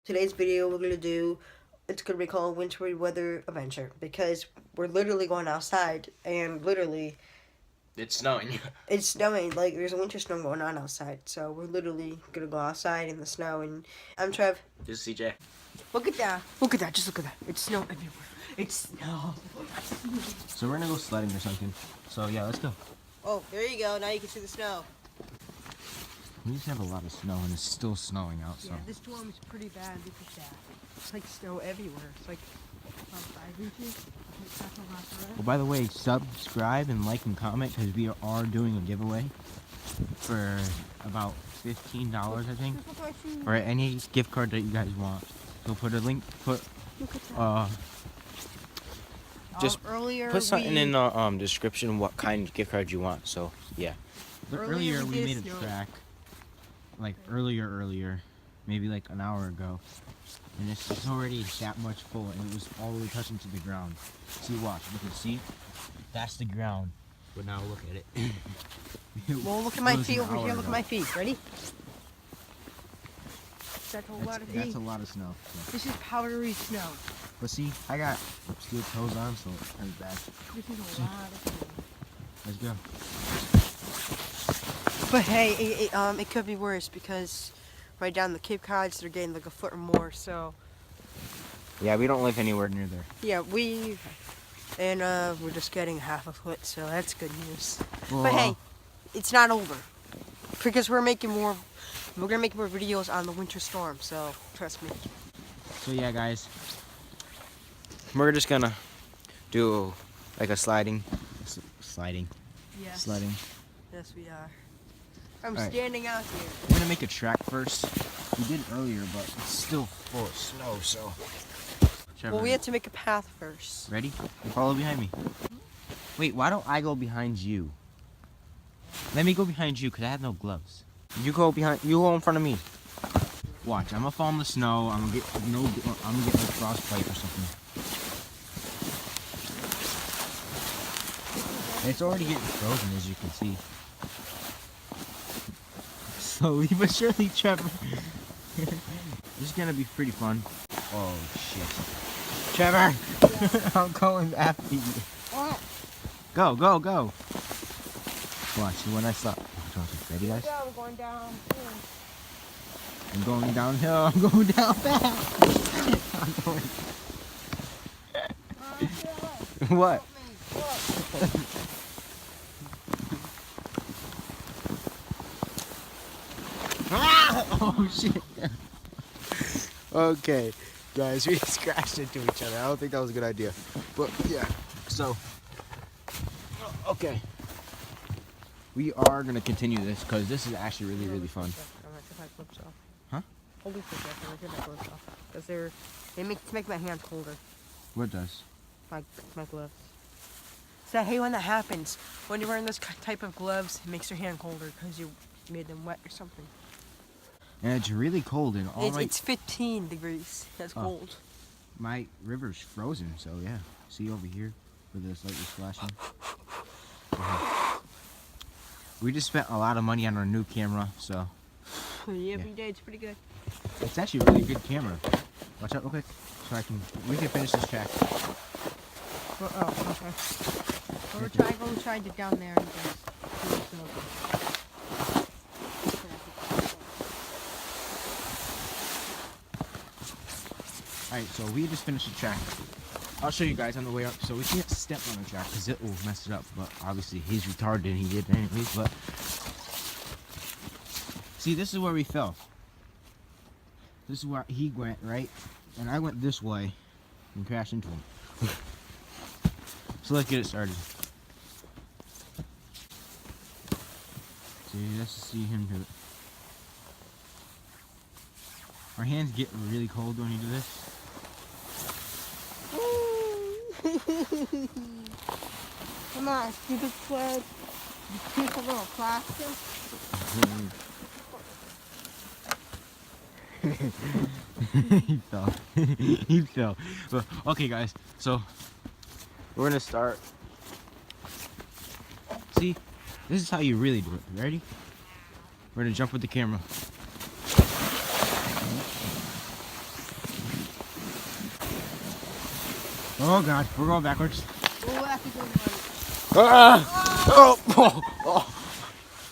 Today's video we're gonna do, it's gonna be called Wintry Weather Adventure because we're literally going outside and literally It's snowing. it's snowing. Like there's a winter storm going on outside, so we're literally gonna go outside in the snow. And I'm Trev. This is CJ. Look at that! Look at that! Just look at that! It's snow everywhere. It's snow. So we're gonna go sledding or something. So yeah, let's go. Oh, there you go. Now you can see the snow. We used to have a lot of snow and it's still snowing out. So Yeah, this storm is pretty bad. Look at that. It's like snow everywhere. It's like 5 inches. That's a lot, right? well, by the way, subscribe and like and comment because we are doing a giveaway for about $15, I think, or any gift card that you guys want. So put a link. Look at that. Just earlier put something in the description what kind of gift card you want. So yeah. But Earlier earlier we we did made a snow. track. Like earlier, maybe like an hour ago, and it's already that much full, and it was all the way touching to the ground. See, watch, look at, see, that's the ground. But now look at it. Well, look at my It was feet an over hour here. Look at ago. my feet. Ready? That's a lot of That's feet. a lot of snow. So. This is powdery snow. But see, I got steel toes on, so it turns back. This is a lot of snow. Let's go. But hey, it could be worse because right down the Cape Cods, they're getting like a foot or more. So Yeah, we don't live anywhere near there. yeah, we're just getting half a foot. So that's good news. But hey, it's not over because we're gonna make more videos on the winter storm. So trust me. So yeah, guys, we're just gonna do like a sledding. Yes. Sledding. Yes, we are. I'm Alright. standing out here. We're gonna make a track first. We did earlier, but it's still full of snow, so. Trevor, Well, we have to make a path first. ready? You follow behind me. Wait, why don't I go behind you? Let me go behind you, cause I have no gloves. You go in front of me. Watch, I'm gonna fall in the snow. I'm gonna get like frostbite or something. It's already getting frozen, as you can see. Slowly but surely, Trevor. This is gonna be pretty fun. Oh shit, Trevor! I'm going after you. What? Go, go, go! Watch when I stop. Ready, guys? I'm going down. I'm going downhill. I'm going down fast. I'm going. What? Oh shit. Okay, guys, we just crashed into each other. I don't think that was a good idea. But yeah, so okay. We are gonna continue this because this is actually really fun. I'm gonna take my gloves off. Huh? Hold these things off. I'm gonna take my gloves off because they make my hands colder. What does? My gloves. So I hate when that happens. When you're wearing this type of gloves, it makes your hand colder because you made them wet or something. And it's really cold and all It's 15 degrees. That's cold. my river's frozen, so yeah. See over here where this light is flashing? We just spent a lot of money on our new camera, so Yeah, we did. It's pretty good. it's actually a really good camera. Watch out real quick so we can finish this track. Oh, okay. Well, we'll try to get down there and just do this over. Alright, so we just finished the track. I'll show you guys on the way up. So we can't step on the track because it will mess it up. But obviously he's retarded and he did anyways. But see, this is where we fell. This is where he went, right? And I went this way and crashed into him. So let's get it started. See, let's see him do it. Our hands get really cold when you do this. Come on, stupid sled. You piece of little plastic. He fell. He fell. But, okay, guys. So we're gonna start. See, this is how you really do it. Ready? We're gonna jump with the camera. Oh God, we're going backwards. We'll have to go on. Oh.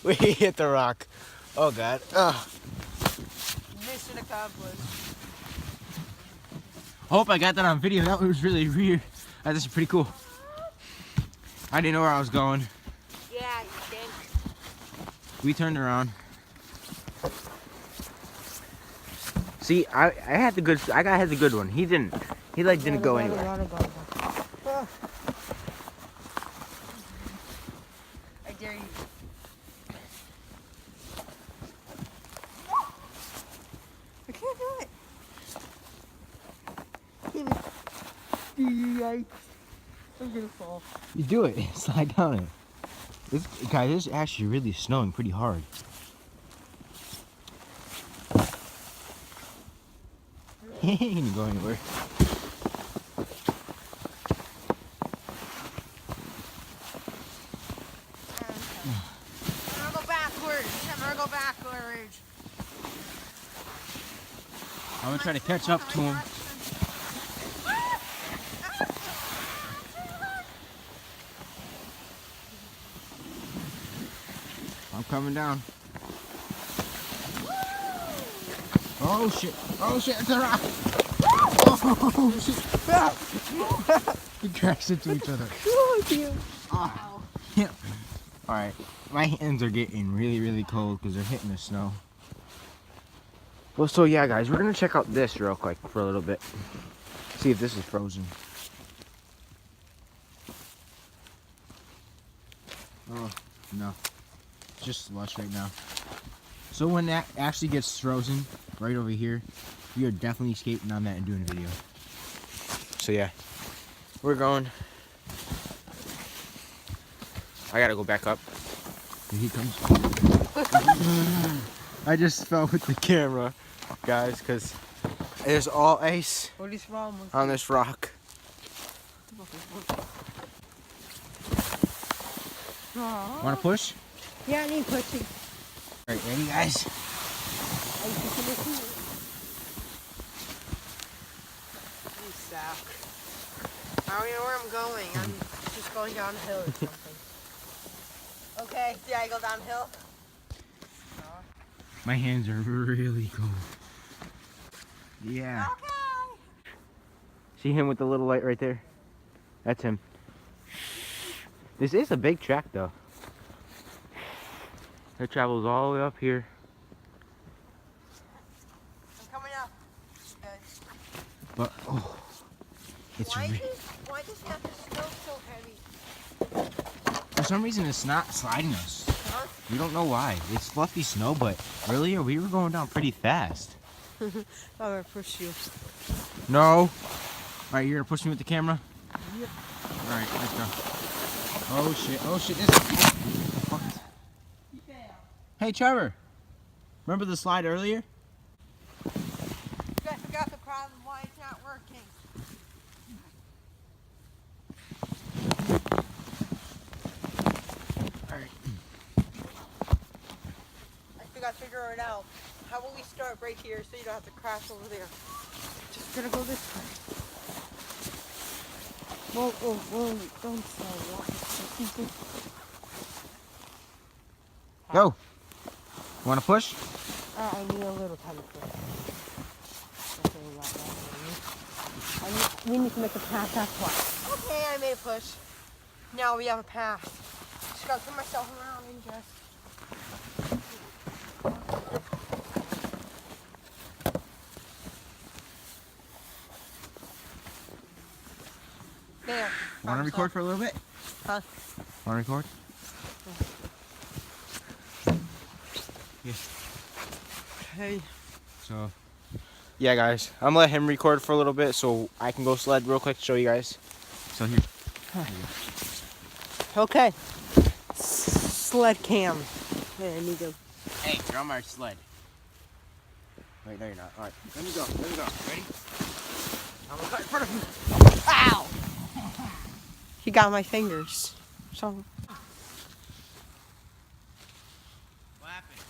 We hit the rock. Oh God. Mission accomplished. Hope I got that on video. That was really weird. That is pretty cool. I didn't know where I was going. Yeah, you think. We turned around. See, I had the good. I had the good one. He didn't. He like didn't go anywhere. I dare you. I can't do it. Yikes. I'm gonna fall. You do it. Slide down it. Guys, this is actually really snowing pretty hard. Can you go anywhere? I'm gonna go backwards. I'm gonna try to catch up to him. I'm coming down. Oh shit! Oh shit! It's a rock! Oh shit! We crashed into each other. Oh. Yeah. All right, my hands are getting really cold because they're hitting the snow. Well, so yeah, guys, we're gonna check out this real quick for a little bit. See if this is frozen. Oh no, it's just slush right now. So when that actually gets frozen, right over here, we are definitely skating on that and doing a video. So yeah, we're going. I gotta go back up. Here he comes. I just fell with the camera, guys, because there's all ice What is wrong with on this rock. Aww. Want to push? Yeah, I need pushing. All right, ready, guys? You suck. I don't even know where I'm going. I'm just going downhill or something. Okay, did I go downhill? My hands are really cold. Yeah. Okay. See him with the little light right there? That's him. This is a big track, though. It travels all the way up here. I'm coming up. Good. But, oh, it's Why does it have to snow so heavy? for some reason it's not sliding us. Huh? We don't know why. It's fluffy snow, but earlier we were going down pretty fast. I'm gonna push you. No. All right, you're gonna push me with the camera? Yep. All right, let's go. Oh shit! Oh shit! Hey, Trevor. Remember the slide earlier? I forgot the problem why it's not working. All right. I forgot to figure it out. How about we start right here so you don't have to crash over there? Just gonna go this way. Whoa, don't slow walk. Go. Want to push? I need a little tiny push. We need to make a path, that's why. Okay, I made a push. Now we have a path. Just gotta turn myself around and just... There. Want to record for a little bit? Huh? Want to record? Yes. Hey. So, yeah, guys, I'm gonna let him record for a little bit so I can go sled real quick to show you guys. So here. Okay. Sled cam. Hey, I need to... Hey, you're on my sled. Wait, no, you're not. All right, let me go. Ready? I'm gonna cut in front of you. Ow! He got my fingers. So... What happened?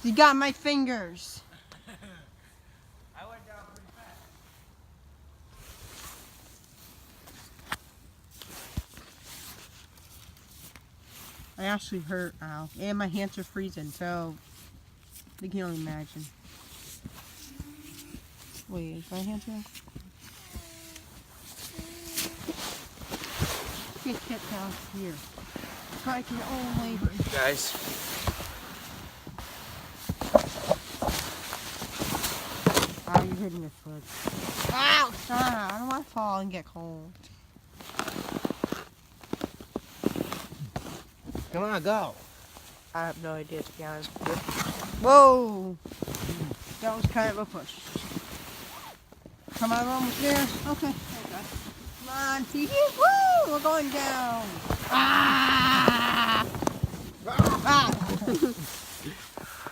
You got my fingers. I went down pretty fast. actually hurt, ow. And my hands are freezing, so you can only imagine. Wait, is my hands wrong? Get down here. So I can only... Guys. Oh, you're hitting your foot. Ow! Stop! I don't want to fall and get cold. Come on, go. I have no idea, to be honest with you. Whoa! That was kind of a push. Come on, almost there. Okay. Come on, see? Woo! We're going down. Ah!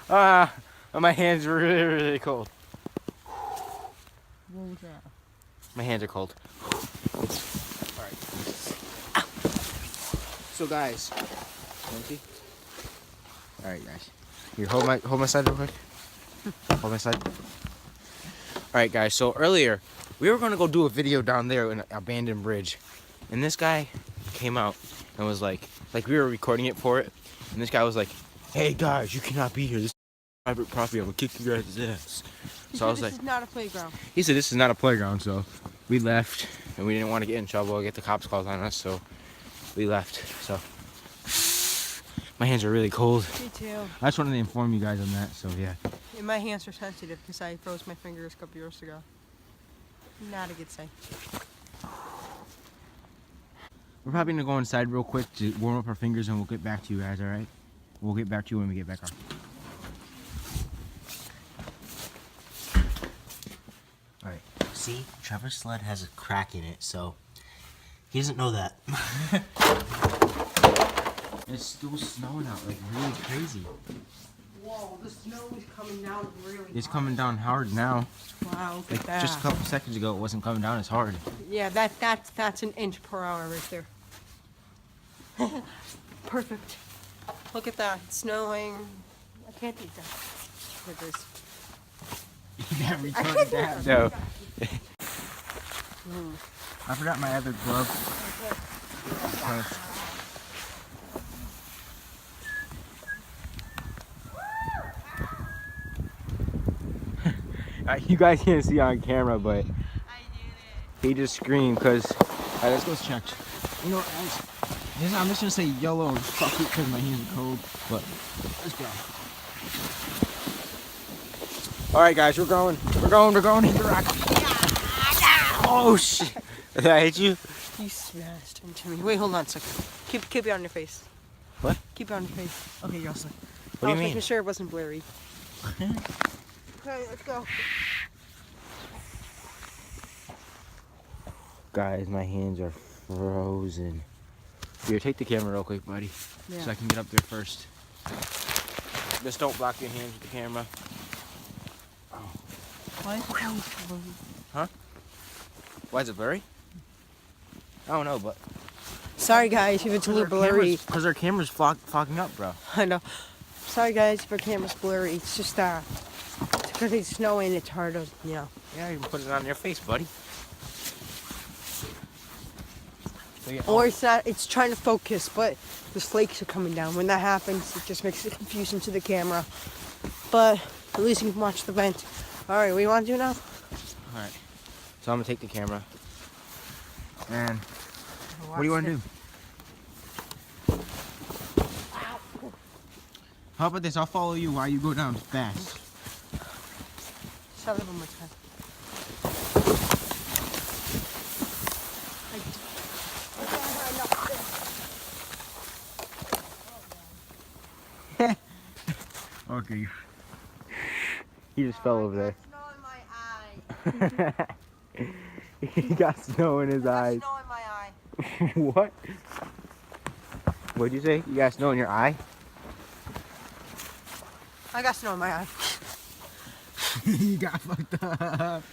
Ah, my hands are really, really cold. What was that? My hands are cold. Alright. So guys. Alright guys. Here, hold my side real quick. Hold my side. Alright guys, so earlier we were gonna go do a video down there in an abandoned bridge. And this guy came out and was like we were recording it for it. And this guy was like, hey guys, you cannot be here. This is private property. I'm gonna kick you guys' ass. So I was like, this is not a playground. He said this is not a playground, so we left, and we didn't want to get in trouble or get the cops called on us, so we left. So my hands are really cold. Me too. I just wanted to inform you guys on that, so yeah. And my hands are sensitive because I froze my fingers a couple years ago. Not a good sign. We're probably gonna go inside real quick to warm up our fingers, and we'll get back to you guys, all right? We'll get back to you when we get back on. Alright, see, Trevor's sled has a crack in it, so he doesn't know that. It's still snowing out, like really crazy. Whoa, the snow is coming down really It's hard. coming down hard now. Wow, look Like at that. just a couple seconds ago, it wasn't coming down as hard. Yeah, that's an inch per hour right there. Perfect. Look at that, it's snowing. I can't eat that. Look at this. Yeah, we I told can't that. do No. Mm. I forgot my other glove. You guys can't see on camera, but I did it. he just screamed because. Alright, let's go check. You know, I'm just gonna say yellow and fuck it because my hands are cold. But let's go. All right, guys, we're going. We're going. Hit the rock. Oh shit! Did I hit you? You smashed into me. Wait, hold on a second. Keep it on your face. What? Keep it on your face. Okay, you're all set. What do you I was mean? making sure it wasn't blurry. Okay, let's go. Guys, my hands are frozen. Here, take the camera real quick, buddy. Yeah. So I can get up there first. Just don't block your hands with the camera. Why is it always blurry? Huh? Why is it blurry? I don't know, but... Sorry guys if it's a little blurry. Because our camera's fogging up, bro. I know. Sorry guys if our camera's blurry. It's just because it's snowing, it's hard to, you know. Yeah, you can put it on your face, buddy. So, yeah, Or it's not, it's trying to focus, but the flakes are coming down. When that happens, it just makes it confusing to the camera. But at least you can watch the vent. Alright, what do you want to do now? Alright. So I'm going to take the camera. And what do you want to do? How about this? I'll follow you while you go down fast. Shut up one more time. Okay. He just fell over there. Snow in my eye. He got snow in his eyes. Snow in my eye. What? What'd you say? You got snow in your eye? I got snow in my eye. You got fucked up.